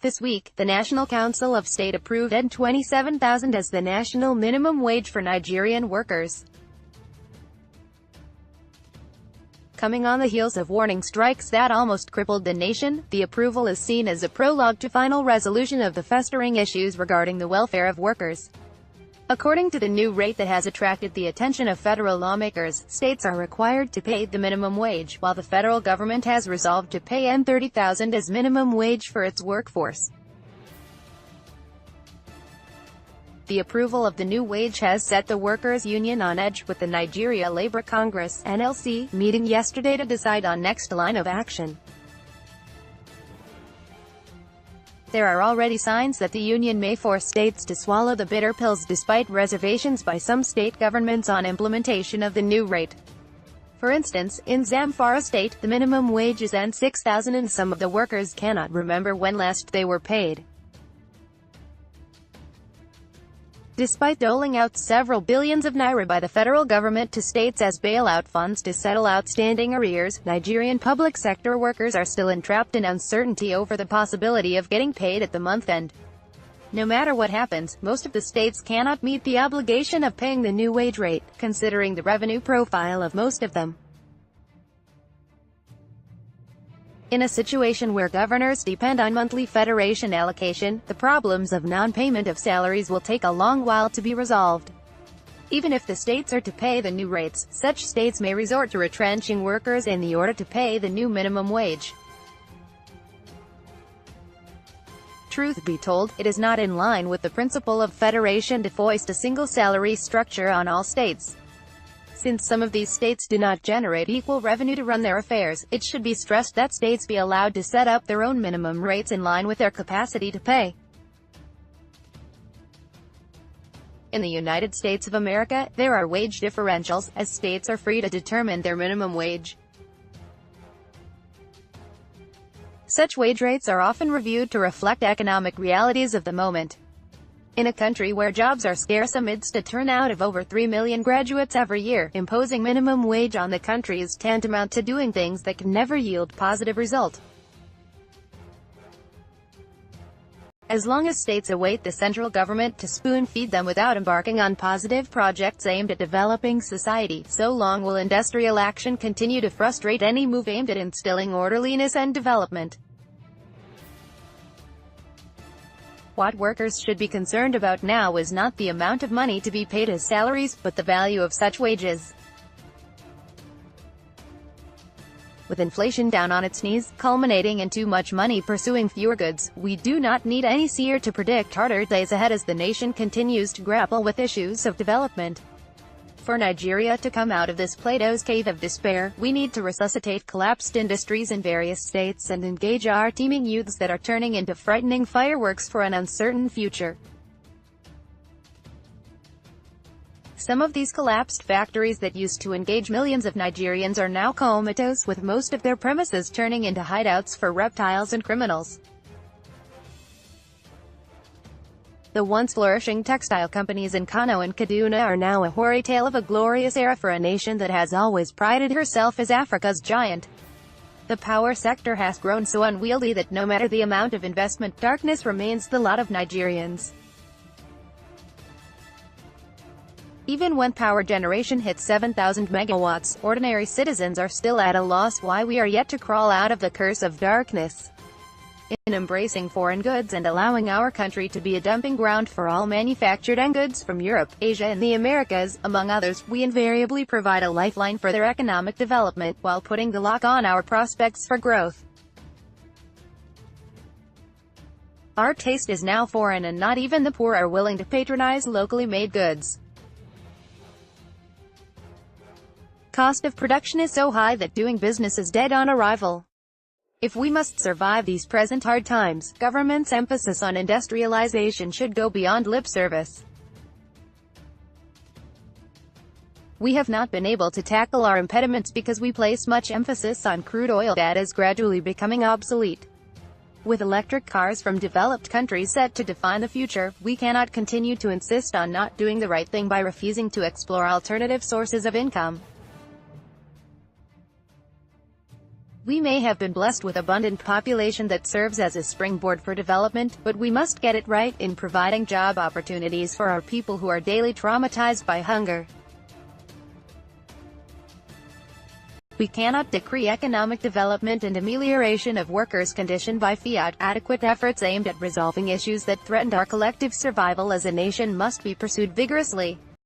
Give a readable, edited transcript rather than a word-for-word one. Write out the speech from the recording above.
This week, the National Council of State approved N$27,000 as the national minimum wage for Nigerian workers. Coming on the heels of warning strikes that almost crippled the nation, the approval is seen as a prologue to final resolution of the festering issues regarding the welfare of workers. According to the new rate that has attracted the attention of federal lawmakers, states are required to pay the minimum wage, while the federal government has resolved to pay N$30,000 as minimum wage for its workforce. The approval of the new wage has set the workers' union on edge, with the Nigeria Labour Congress (NLC) meeting yesterday to decide on next line of action. There are already signs that the union may force states to swallow the bitter pills despite reservations by some state governments on implementation of the new rate. For instance, in Zamfara state, the minimum wage is N$6,000 and some of the workers cannot remember when last they were paid. Despite doling out several billions of naira by the federal government to states as bailout funds to settle outstanding arrears, Nigerian public sector workers are still entrapped in uncertainty over the possibility of getting paid at the month end. No matter what happens, most of the states cannot meet the obligation of paying the new wage rate, considering the revenue profile of most of them. In a situation where governors depend on monthly federation allocation, the problems of non-payment of salaries will take a long while to be resolved. Even if the states are to pay the new rates, such states may resort to retrenching workers in the order to pay the new minimum wage. Truth be told, it is not in line with the principle of federation to foist a single salary structure on all states. Since some of these states do not generate equal revenue to run their affairs, it should be stressed that states be allowed to set up their own minimum rates in line with their capacity to pay. In the United States of America, there are wage differentials, as states are free to determine their minimum wage. Such wage rates are often reviewed to reflect economic realities of the moment. In a country where jobs are scarce amidst a turnout of over 3 million graduates every year, imposing minimum wage on the country is tantamount to doing things that can never yield positive result. As long as states await the central government to spoon-feed them without embarking on positive projects aimed at developing society, so long will industrial action continue to frustrate any move aimed at instilling orderliness and development. What workers should be concerned about now is not the amount of money to be paid as salaries, but the value of such wages. With inflation down on its knees, culminating in too much money pursuing fewer goods, we do not need any seer to predict harder days ahead as the nation continues to grapple with issues of development. For Nigeria to come out of this Plato's cave of despair, we need to resuscitate collapsed industries in various states and engage our teeming youths that are turning into frightening fireworks for an uncertain future. Some of these collapsed factories that used to engage millions of Nigerians are now comatose, with most of their premises turning into hideouts for reptiles and criminals. The once flourishing textile companies in Kano and Kaduna are now a hoary tale of a glorious era for a nation that has always prided herself as Africa's giant. The power sector has grown so unwieldy that no matter the amount of investment, darkness remains the lot of Nigerians. Even when power generation hits 7,000 megawatts, ordinary citizens are still at a loss why we are yet to crawl out of the curse of darkness. In embracing foreign goods and allowing our country to be a dumping ground for all manufactured goods from Europe, Asia and the Americas, among others, we invariably provide a lifeline for their economic development, while putting the lock on our prospects for growth. Our taste is now foreign and not even the poor are willing to patronize locally made goods. Cost of production is so high that doing business is dead on arrival. If we must survive these present hard times, government's emphasis on industrialization should go beyond lip service. We have not been able to tackle our impediments because we place much emphasis on crude oil that is gradually becoming obsolete. With electric cars from developed countries set to define the future, we cannot continue to insist on not doing the right thing by refusing to explore alternative sources of income. We may have been blessed with abundant population that serves as a springboard for development, but we must get it right in providing job opportunities for our people who are daily traumatized by hunger. We cannot decree economic development and amelioration of workers' condition by fiat. Adequate efforts aimed at resolving issues that threatened our collective survival as a nation must be pursued vigorously.